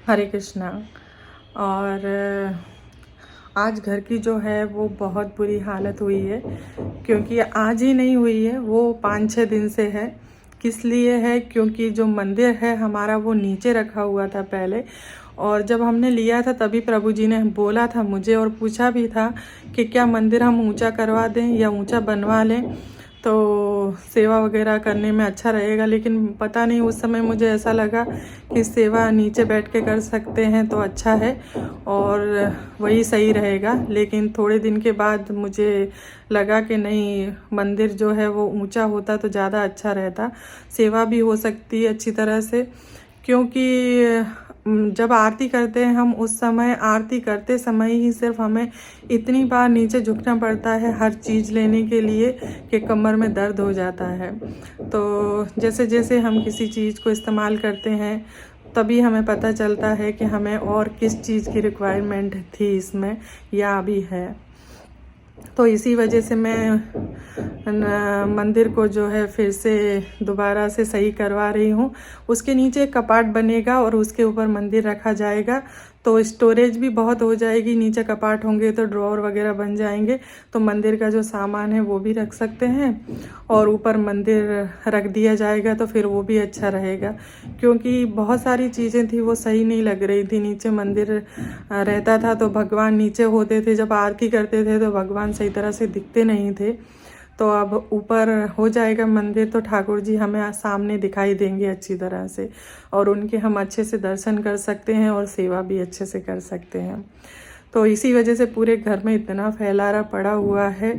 हरे कृष्णा। और आज घर की जो है वो बहुत बुरी हालत हुई है, क्योंकि आज ही नहीं हुई है, वो 5-6 दिन से है। किस लिए है? क्योंकि जो मंदिर है हमारा वो नीचे रखा हुआ था पहले, और जब हमने लिया था तभी प्रभु जी ने बोला था मुझे और पूछा भी था कि क्या मंदिर हम ऊंचा करवा दें या ऊंचा बनवा लें, तो सेवा वगैरह करने में अच्छा रहेगा। लेकिन पता नहीं, उस समय मुझे ऐसा लगा कि सेवा नीचे बैठ के कर सकते हैं तो अच्छा है और वही सही रहेगा। लेकिन थोड़े दिन के बाद मुझे लगा कि नहीं, मंदिर जो है वो ऊंचा होता तो ज़्यादा अच्छा रहता, सेवा भी हो सकती है अच्छी तरह से। क्योंकि जब आरती करते हैं हम, उस समय आरती करते समय ही सिर्फ हमें इतनी बार नीचे झुकना पड़ता है हर चीज़ लेने के लिए कि कमर में दर्द हो जाता है। तो जैसे जैसे हम किसी चीज़ को इस्तेमाल करते हैं तभी हमें पता चलता है कि हमें और किस चीज़ की रिक्वायरमेंट थी इसमें या अभी है। तो इसी वजह से मैं मंदिर को जो है फिर से दोबारा से सही करवा रही हूँ। उसके नीचे एक कपाट बनेगा और उसके ऊपर मंदिर रखा जाएगा, तो स्टोरेज भी बहुत हो जाएगी। नीचे कपाट होंगे तो ड्रॉअर वगैरह बन जाएंगे, तो मंदिर का जो सामान है वो भी रख सकते हैं और ऊपर मंदिर रख दिया जाएगा, तो फिर वो भी अच्छा रहेगा। क्योंकि बहुत सारी चीज़ें थी वो सही नहीं लग रही थी। नीचे मंदिर रहता था तो भगवान नीचे होते थे, जब आरती करते थे तो भगवान सही तरह से दिखते नहीं थे। तो अब ऊपर हो जाएगा मंदिर तो ठाकुर जी हमें सामने दिखाई देंगे अच्छी तरह से, और उनके हम अच्छे से दर्शन कर सकते हैं और सेवा भी अच्छे से कर सकते हैं। तो इसी वजह से पूरे घर में इतना फैलारा पड़ा हुआ है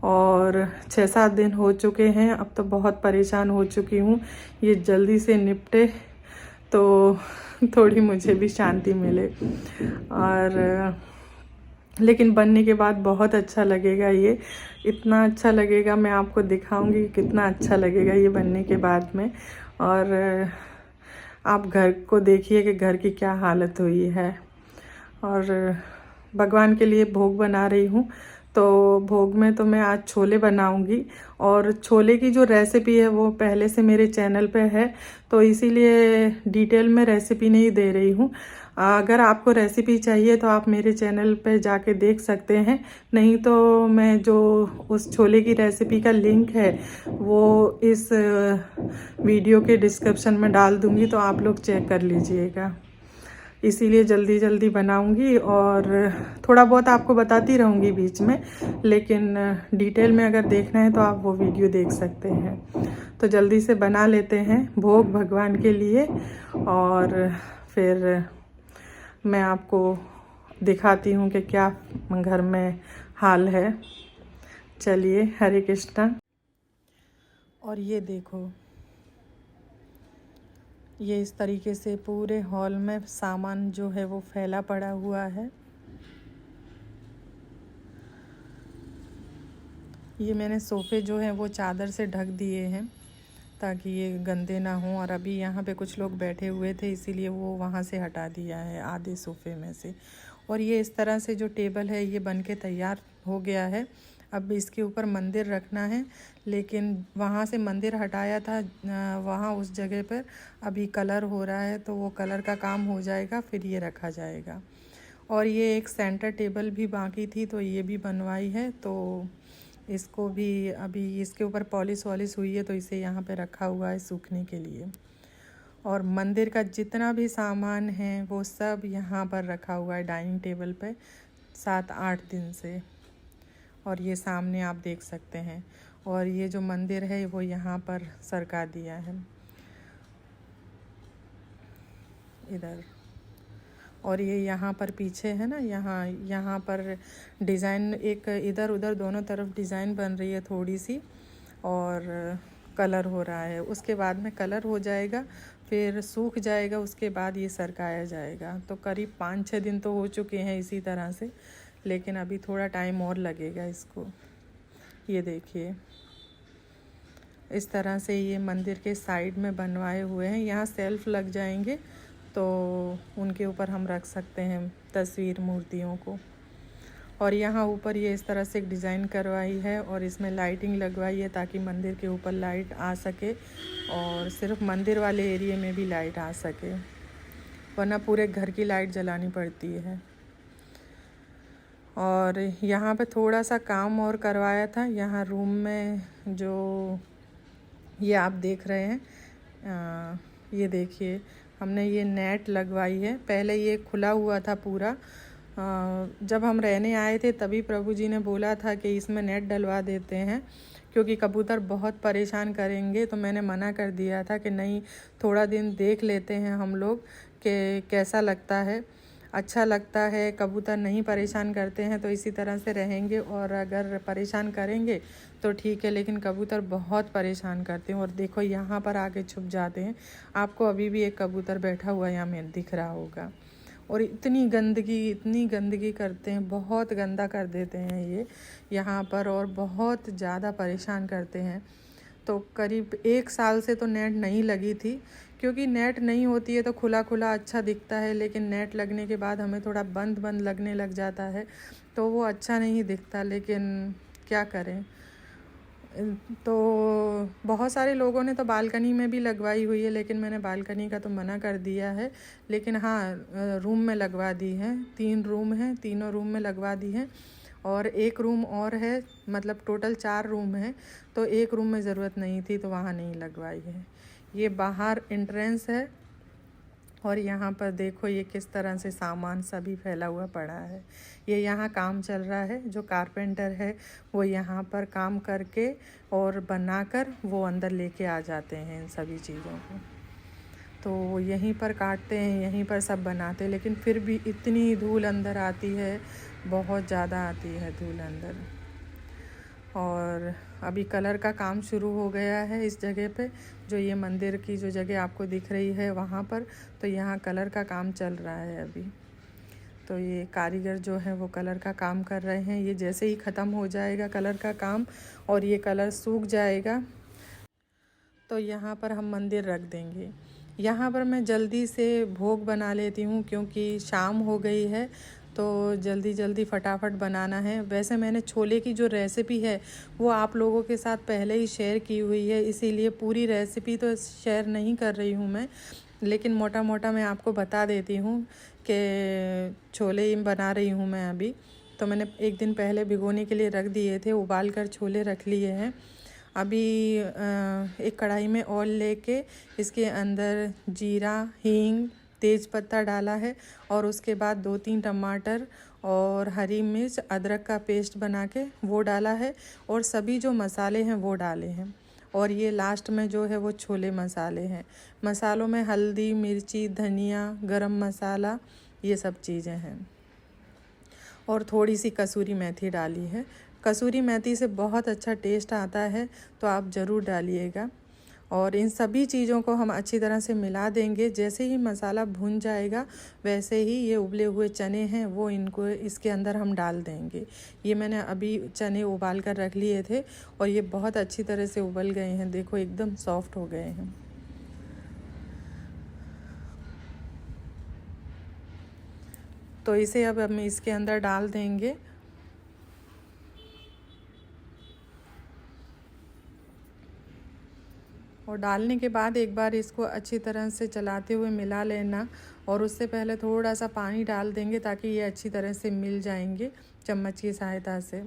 और 6-7 दिन हो चुके हैं। अब तो बहुत परेशान हो चुकी हूँ, ये जल्दी से निपटे तो थोड़ी मुझे भी शांति मिले। और लेकिन बनने के बाद बहुत अच्छा लगेगा, ये इतना अच्छा लगेगा, मैं आपको दिखाऊंगी कितना अच्छा लगेगा ये बनने के बाद में। और आप घर को देखिए कि घर की क्या हालत हुई है। और भगवान के लिए भोग बना रही हूँ, तो भोग में तो मैं आज छोले बनाऊंगी। और छोले की जो रेसिपी है वो पहले से मेरे चैनल पे है, तो इसीलिए डिटेल में रेसिपी नहीं दे रही हूँ। अगर आपको रेसिपी चाहिए तो आप मेरे चैनल पे जाके देख सकते हैं, नहीं तो मैं जो उस छोले की रेसिपी का लिंक है वो इस वीडियो के डिस्क्रिप्शन में डाल दूँगी, तो आप लोग चेक कर लीजिएगा। इसीलिए जल्दी जल्दी बनाऊंगी और थोड़ा बहुत आपको बताती रहूँगी बीच में, लेकिन डिटेल में अगर देखना है तो आप वो वीडियो देख सकते हैं। तो जल्दी से बना लेते हैं भोग भगवान के लिए, और फिर मैं आपको दिखाती हूँ कि क्या घर में हाल है। चलिए, हरे कृष्णा। और ये देखो, ये इस तरीके से पूरे हॉल में सामान जो है वो फैला पड़ा हुआ है। ये मैंने सोफ़े जो हैं वो चादर से ढक दिए हैं ताकि ये गंदे ना हों। और अभी यहाँ पे कुछ लोग बैठे हुए थे, इसीलिए वो वहाँ से हटा दिया है आधे सोफ़े में से। और ये इस तरह से जो टेबल है ये बन के तैयार हो गया है। अब इसके ऊपर मंदिर रखना है, लेकिन वहाँ से मंदिर हटाया था, वहाँ उस जगह पर अभी कलर हो रहा है, तो वो कलर का काम हो जाएगा फिर ये रखा जाएगा। और ये एक सेंटर टेबल भी बाकी थी, तो ये भी बनवाई है, तो इसको भी अभी इसके ऊपर पॉलिश वॉलिश हुई है, तो इसे यहाँ पे रखा हुआ है सूखने के लिए। और मंदिर का जितना भी सामान है वो सब यहाँ पर रखा हुआ है डाइनिंग टेबल पे 7-8 दिन से। और ये सामने आप देख सकते हैं, और ये जो मंदिर है वो यहाँ पर सरका दिया है इधर। और ये यहाँ पर पीछे है ना, यहाँ पर डिज़ाइन एक इधर उधर दोनों तरफ डिज़ाइन बन रही है थोड़ी सी, और कलर हो रहा है। उसके बाद में कलर हो जाएगा, फिर सूख जाएगा, उसके बाद ये सरकाया जाएगा। तो करीब 5-6 दिन तो हो चुके हैं इसी तरह से, लेकिन अभी थोड़ा टाइम और लगेगा इसको। ये देखिए, इस तरह से ये मंदिर के साइड में बनवाए हुए हैं। यहाँ सेल्फ लग जाएंगे तो उनके ऊपर हम रख सकते हैं तस्वीर मूर्तियों को। और यहाँ ऊपर ये इस तरह से एक डिज़ाइन करवाई है और इसमें लाइटिंग लगवाई है ताकि मंदिर के ऊपर लाइट आ सके और सिर्फ मंदिर वाले एरिया में भी लाइट आ सके। वरना पूरे घर की लाइट जलानी पड़ती है। और यहाँ पे थोड़ा सा काम और करवाया था। यहाँ रूम में जो ये आप देख रहे हैं, ये देखिए हमने ये नेट लगवाई है। पहले ये खुला हुआ था पूरा। जब हम रहने आए थे तभी प्रभु जी ने बोला था कि इसमें नेट डलवा देते हैं, क्योंकि कबूतर बहुत परेशान करेंगे। तो मैंने मना कर दिया था कि नहीं, थोड़ा दिन देख लेते हैं हम लोग कि कैसा लगता है। अच्छा लगता है, कबूतर नहीं परेशान करते हैं तो इसी तरह से रहेंगे, और अगर परेशान करेंगे तो ठीक है, लेकिन कबूतर बहुत परेशान करते हैं। और देखो यहाँ पर आके छुप जाते हैं। आपको अभी भी एक कबूतर बैठा हुआ यहाँ में दिख रहा होगा। और इतनी गंदगी करते हैं, बहुत गंदा कर देते हैं ये यहाँ पर, और बहुत ज़्यादा परेशान करते हैं। तो करीब 1 साल से तो नेट नहीं लगी थी, क्योंकि नेट नहीं होती है तो खुला खुला अच्छा दिखता है, लेकिन नेट लगने के बाद हमें थोड़ा बंद लगने लग जाता है, तो वो अच्छा नहीं दिखता। लेकिन क्या करें। तो बहुत सारे लोगों ने तो बालकनी में भी लगवाई हुई है, लेकिन मैंने बालकनी का तो मना कर दिया है। लेकिन हाँ, रूम में लगवा दी है। 3 रूम हैं, तीनों रूम में लगवा दी है। और एक रूम और है, मतलब टोटल 4 रूम हैं, तो एक रूम में ज़रूरत नहीं थी तो वहाँ नहीं लगवाई है। ये बाहर एंट्रेंस है, और यहाँ पर देखो ये किस तरह से सामान सभी फैला हुआ पड़ा है। ये यहाँ काम चल रहा है, जो कारपेंटर है वो यहाँ पर काम करके और बनाकर वो अंदर लेके आ जाते हैं इन सभी चीज़ों को। तो यहीं पर काटते हैं, यहीं पर सब बनाते हैं, लेकिन फिर भी इतनी धूल अंदर आती है, बहुत ज़्यादा आती है धूल अंदर। और अभी कलर का काम शुरू हो गया है इस जगह पे, जो ये मंदिर की जो जगह आपको दिख रही है वहाँ पर, तो यहाँ कलर का काम चल रहा है अभी। तो ये कारीगर जो है वो कलर का काम कर रहे हैं। ये जैसे ही ख़त्म हो जाएगा कलर का काम और ये कलर सूख जाएगा, तो यहाँ पर हम मंदिर रख देंगे। यहाँ पर मैं जल्दी से भोग बना लेती हूँ, क्योंकि शाम हो गई है, तो जल्दी फटाफट बनाना है। वैसे मैंने छोले की जो रेसिपी है वो आप लोगों के साथ पहले ही शेयर की हुई है, इसीलिए पूरी रेसिपी तो शेयर नहीं कर रही हूँ मैं, लेकिन मोटा मोटा मैं आपको बता देती हूँ कि छोले बना रही हूँ मैं अभी। तो मैंने एक दिन पहले भिगोने के लिए रख दिए थे, उबाल कर छोले रख लिए हैं। अभी एक कढ़ाई में ऑयल लेके इसके अंदर जीरा, हींग, तेज पत्ता डाला है, और उसके बाद 2-3 टमाटर और हरी मिर्च, अदरक का पेस्ट बना के वो डाला है, और सभी जो मसाले हैं वो डाले हैं। और ये लास्ट में जो है वो छोले मसाले हैं। मसालों में हल्दी, मिर्ची, धनिया, गरम मसाला, ये सब चीज़ें हैं, और थोड़ी सी कसूरी मेथी डाली है। कसूरी मेथी से बहुत अच्छा टेस्ट आता है, तो आप ज़रूर डालिएगा। और इन सभी चीज़ों को हम अच्छी तरह से मिला देंगे। जैसे ही मसाला भुन जाएगा वैसे ही ये उबले हुए चने हैं वो इनको इसके अंदर हम डाल देंगे। ये मैंने अभी चने उबाल कर रख लिए थे, और ये बहुत अच्छी तरह से उबल गए हैं। देखो एकदम सॉफ्ट हो गए हैं। तो इसे अब हम इसके अंदर डाल देंगे। और डालने के बाद एक बार इसको अच्छी तरह से चलाते हुए मिला लेना, और उससे पहले थोड़ा सा पानी डाल देंगे ताकि ये अच्छी तरह से मिल जाएंगे चम्मच की सहायता से।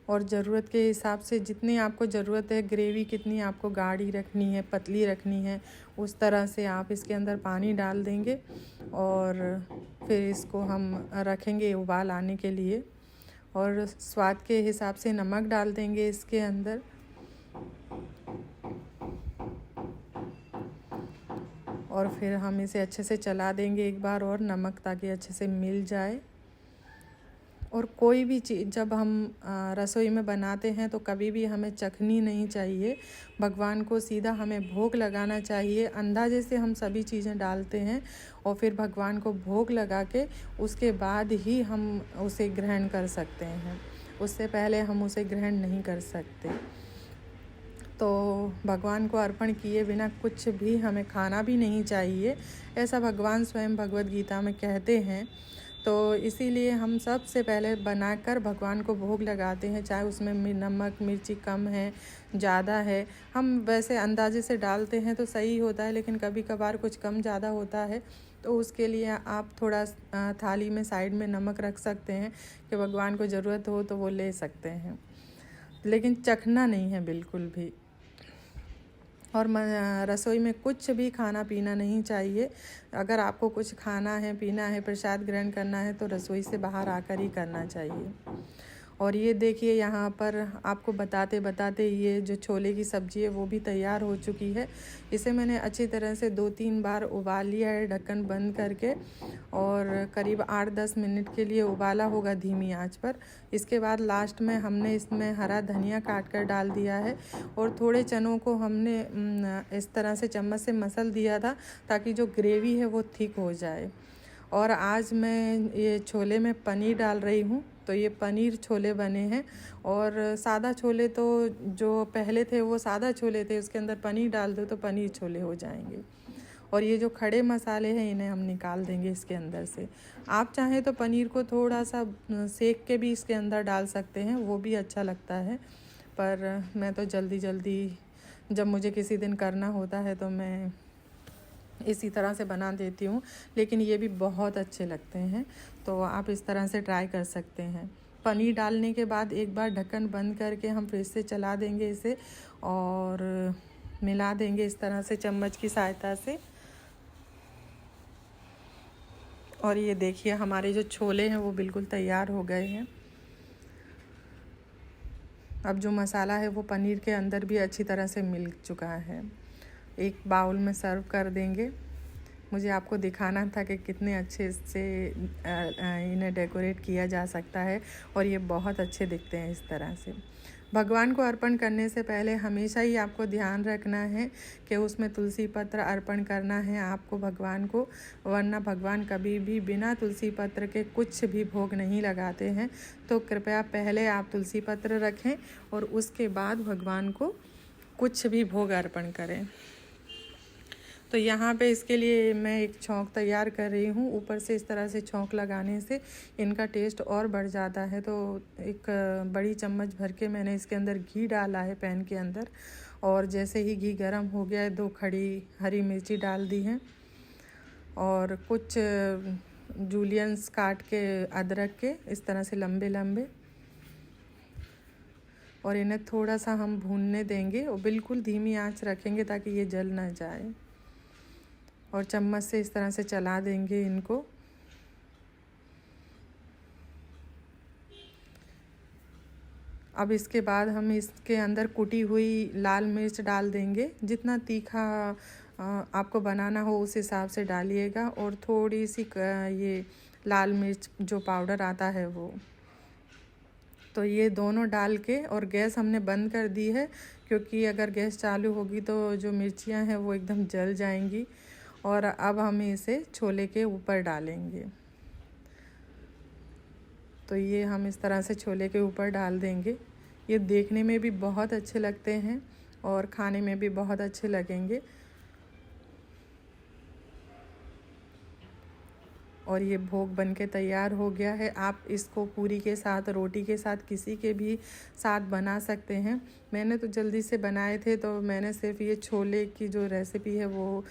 और ज़रूरत के हिसाब से जितनी आपको ज़रूरत है, ग्रेवी कितनी आपको गाढ़ी रखनी है, पतली रखनी है, उस तरह से आप इसके अंदर पानी डाल देंगे, और फिर इसको हम रखेंगे उबाल आने के लिए। और स्वाद के हिसाब से नमक डाल देंगे इसके अंदर। और फिर हम इसे अच्छे से चला देंगे एक बार और, नमक ताकि अच्छे से मिल जाए। और कोई भी चीज़ जब हम रसोई में बनाते हैं तो कभी भी हमें चखनी नहीं चाहिए। भगवान को सीधा हमें भोग लगाना चाहिए। अंदाजे से हम सभी चीज़ें डालते हैं, और फिर भगवान को भोग लगा के उसके बाद ही हम उसे ग्रहण कर सकते हैं। उससे पहले हम उसे ग्रहण नहीं कर सकते। तो भगवान को अर्पण किए बिना कुछ भी हमें खाना भी नहीं चाहिए, ऐसा भगवान स्वयं भगवद गीता में कहते हैं। तो इसीलिए हम सबसे पहले बनाकर भगवान को भोग लगाते हैं, चाहे उसमें नमक मिर्ची कम है ज़्यादा है। हम वैसे अंदाजे से डालते हैं तो सही होता है, लेकिन कभी कभार कुछ कम ज़्यादा होता है, तो उसके लिए आप थोड़ा थाली में साइड में नमक रख सकते हैं कि भगवान को ज़रूरत हो तो वो ले सकते हैं, लेकिन चखना नहीं है बिल्कुल भी। और रसोई में कुछ भी खाना पीना नहीं चाहिए। अगर आपको कुछ खाना है पीना है प्रसाद ग्रहण करना है तो रसोई से बाहर आकर ही करना चाहिए। और ये देखिए यहाँ पर आपको बताते बताते ये जो छोले की सब्ज़ी है वो भी तैयार हो चुकी है। इसे मैंने अच्छी तरह से 2-3 बार उबाल लिया है ढक्कन बंद करके, और करीब 8-10 मिनट के लिए उबाला होगा धीमी आंच पर। इसके बाद लास्ट में हमने इसमें हरा धनिया काट कर डाल दिया है, और थोड़े चनों को हमने इस तरह से चम्मच से मसल दिया था ताकि जो ग्रेवी है वो थिक हो जाए। और आज मैं ये छोले में पनीर डाल रही हूँ, तो ये पनीर छोले बने हैं। और सादा छोले तो जो पहले थे वो सादा छोले थे, उसके अंदर पनीर डाल दो तो पनीर छोले हो जाएंगे। और ये जो खड़े मसाले हैं इन्हें हम निकाल देंगे इसके अंदर से। आप चाहें तो पनीर को थोड़ा सा सेक के भी इसके अंदर डाल सकते हैं, वो भी अच्छा लगता है। पर मैं तो जल्दी जब मुझे किसी दिन करना होता है तो मैं इसी तरह से बना देती हूँ, लेकिन ये भी बहुत अच्छे लगते हैं, तो आप इस तरह से ट्राई कर सकते हैं। पनीर डालने के बाद एक बार ढक्कन बंद करके हम फिर से चला देंगे इसे, और मिला देंगे इस तरह से चम्मच की सहायता से। और ये देखिए हमारे जो छोले हैं वो बिल्कुल तैयार हो गए हैं। अब जो मसाला है वो पनीर के अंदर भी अच्छी तरह से मिल चुका है। एक बाउल में सर्व कर देंगे। मुझे आपको दिखाना था कि कितने अच्छे से इन्हें डेकोरेट किया जा सकता है, और ये बहुत अच्छे दिखते हैं इस तरह से। भगवान को अर्पण करने से पहले हमेशा ही आपको ध्यान रखना है कि उसमें तुलसी पत्र अर्पण करना है आपको भगवान को, वरना भगवान कभी भी बिना तुलसी पत्र के कुछ भी भोग नहीं लगाते हैं। तो कृपया पहले आप तुलसी पत्र रखें और उसके बाद भगवान को कुछ भी भोग अर्पण करें। तो यहाँ पे इसके लिए मैं एक छौंक तैयार कर रही हूँ। ऊपर से इस तरह से छौंक लगाने से इनका टेस्ट और बढ़ जाता है। तो एक बड़ी चम्मच भर के मैंने इसके अंदर घी डाला है पैन के अंदर, और जैसे ही घी गर्म हो गया है 2 खड़ी हरी मिर्ची डाल दी हैं, और कुछ जूलियंस काट के अदरक के इस तरह से लंबे लंबे, और इन्हें थोड़ा सा हम भूनने देंगे और बिल्कुल धीमी आंच रखेंगे ताकि ये जल ना जाए, और चम्मच से इस तरह से चला देंगे इनको। अब इसके बाद हम इसके अंदर कुटी हुई लाल मिर्च डाल देंगे। जितना तीखा आपको बनाना हो उस हिसाब से डालिएगा, और थोड़ी सी ये लाल मिर्च जो पाउडर आता है वो। तो ये दोनों डाल के, और गैस हमने बंद कर दी है क्योंकि अगर गैस चालू होगी तो जो मिर्चियाँ हैं वो एकदम जल जाएंगी। और अब हम इसे छोले के ऊपर डालेंगे। तो ये हम इस तरह से छोले के ऊपर डाल देंगे। ये देखने में भी बहुत अच्छे लगते हैं और खाने में भी बहुत अच्छे लगेंगे। और ये भोग बनके तैयार हो गया है। आप इसको पूरी के साथ, रोटी के साथ, किसी के भी साथ बना सकते हैं। मैंने तो जल्दी से बनाए थे तो मैंने सिर्फ ये छोले की जो रेसिपी है वो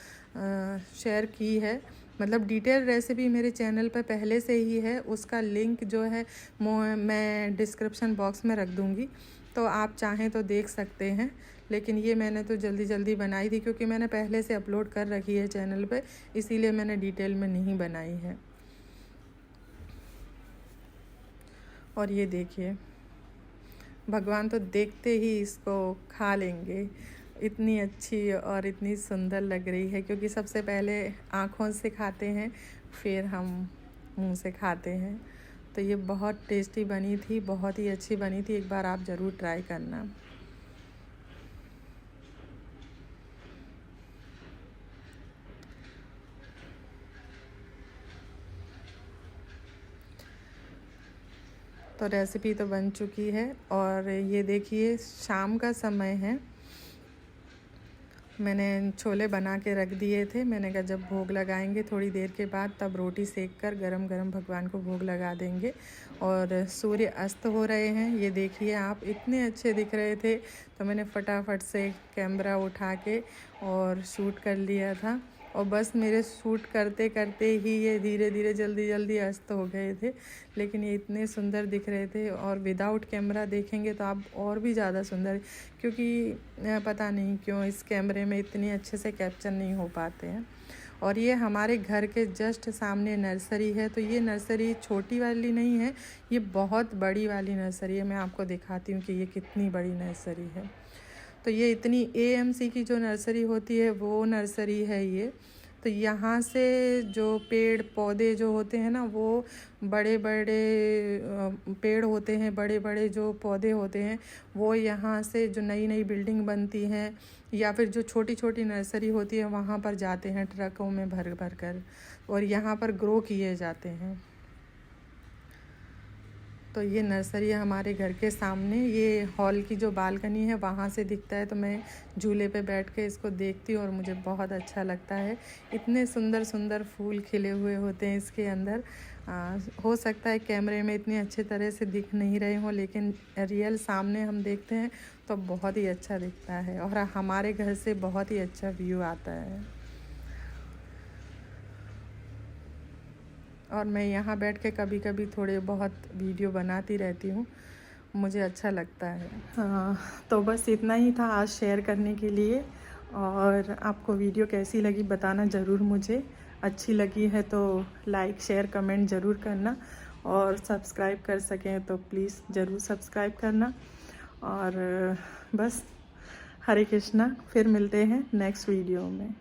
शेयर की है। मतलब डिटेल रेसिपी मेरे चैनल पर पहले से ही है, उसका लिंक जो है मैं डिस्क्रिप्शन बॉक्स में रख दूँगी, तो आप चाहें तो देख सकते हैं। लेकिन ये मैंने तो जल्दी बनाई थी क्योंकि मैंने पहले से अपलोड कर रखी है चैनल पे, इसीलिए मैंने डिटेल में नहीं बनाई है। और ये देखिए भगवान तो देखते ही इसको खा लेंगे। इतनी अच्छी और इतनी सुंदर लग रही है, क्योंकि सबसे पहले आँखों से खाते हैं फिर हम मुंह से खाते हैं। तो ये बहुत टेस्टी बनी थी, बहुत ही अच्छी बनी थी। एक बार आप ज़रूर ट्राई करना। तो रेसिपी तो बन चुकी है, और ये देखिए शाम का समय है मैंने छोले बना के रख दिए थे। मैंने कहा जब भोग लगाएंगे थोड़ी देर के बाद तब रोटी सेक कर गरम गरम भगवान को भोग लगा देंगे। और सूर्य अस्त हो रहे हैं, ये देखिए आप, इतने अच्छे दिख रहे थे तो मैंने फटाफट से कैमरा उठा के और शूट कर लिया था। और बस मेरे शूट करते करते ही ये धीरे धीरे जल्दी जल्दी अस्त हो गए थे, लेकिन ये इतने सुंदर दिख रहे थे। और विदाउट कैमरा देखेंगे तो आप और भी ज़्यादा सुंदर, क्योंकि पता नहीं क्यों इस कैमरे में इतने अच्छे से कैप्चर नहीं हो पाते हैं। और ये हमारे घर के जस्ट सामने नर्सरी है, तो ये नर्सरी छोटी वाली नहीं है, ये बहुत बड़ी वाली नर्सरी है। मैं आपको दिखाती हूँ कि ये कितनी बड़ी नर्सरी है। तो ये इतनी AMC की जो नर्सरी होती है वो नर्सरी है ये। तो यहाँ से जो पेड़ पौधे जो होते हैं ना, वो बड़े बड़े पेड़ होते हैं, बड़े बड़े जो पौधे होते हैं वो यहाँ से जो नई नई बिल्डिंग बनती हैं या फिर जो छोटी छोटी नर्सरी होती है वहाँ पर जाते हैं ट्रकों में भर भर कर, और यहाँ पर ग्रो किए जाते हैं। तो ये नर्सरी है हमारे घर के सामने। ये हॉल की जो बालकनी है वहाँ से दिखता है, तो मैं झूले पे बैठ के इसको देखती हूँ और मुझे बहुत अच्छा लगता है। इतने सुंदर सुंदर फूल खिले हुए होते हैं इसके अंदर। हो सकता है कैमरे में इतनी अच्छे तरह से दिख नहीं रहे हों, लेकिन रियल सामने हम देखते हैं तो बहुत ही अच्छा दिखता है और हमारे घर से बहुत ही अच्छा व्यू आता है। और मैं यहाँ बैठ के कभी कभी थोड़े बहुत वीडियो बनाती रहती हूँ, मुझे अच्छा लगता है। हाँ, तो बस इतना ही था आज शेयर करने के लिए। और आपको वीडियो कैसी लगी बताना ज़रूर मुझे। अच्छी लगी है तो लाइक शेयर कमेंट ज़रूर करना, और सब्सक्राइब कर सकें तो प्लीज़ ज़रूर सब्सक्राइब करना। और बस हरे कृष्णा, फिर मिलते हैं नेक्स्ट वीडियो में।